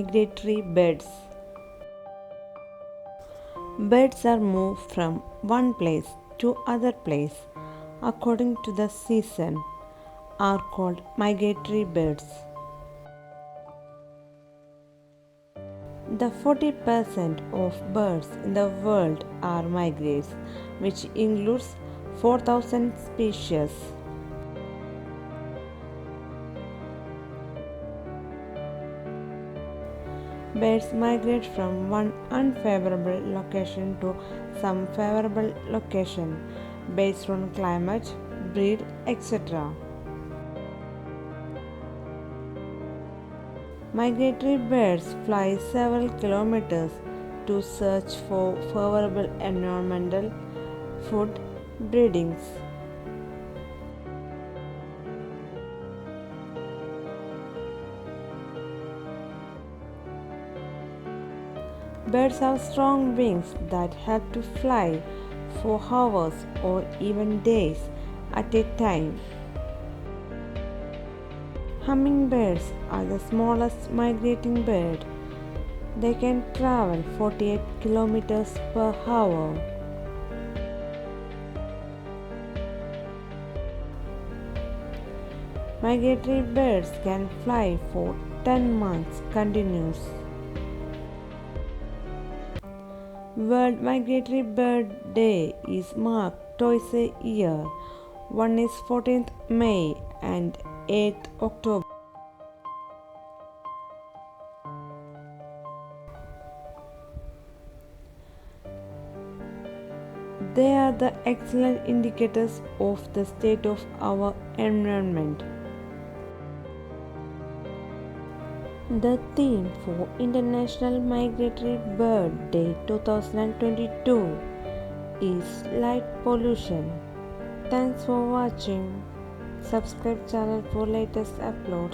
migratory birds. Birds are moved from one place to other place according to the season are called migratory birds. The 40% of birds in the world are migrants, which includes 4,000 species. Birds migrate from one unfavorable location to some favorable location based on climate, breed, etc. Migratory birds fly several kilometers to search for favorable environmental, food, breedings. Birds have strong wings that help to fly for hours or even days at a time. Hummingbirds are the smallest migrating bird. They can travel 48 kilometers per hour. Migratory birds can fly for 10 months continuous. World Migratory Bird Day is marked twice a year. One is 14th May and 8th October. They are the excellent indicators of the state of our environment. The theme for International Migratory Bird Day 2022 is light pollution. Thanks for watching. Subscribe channel for latest uploads.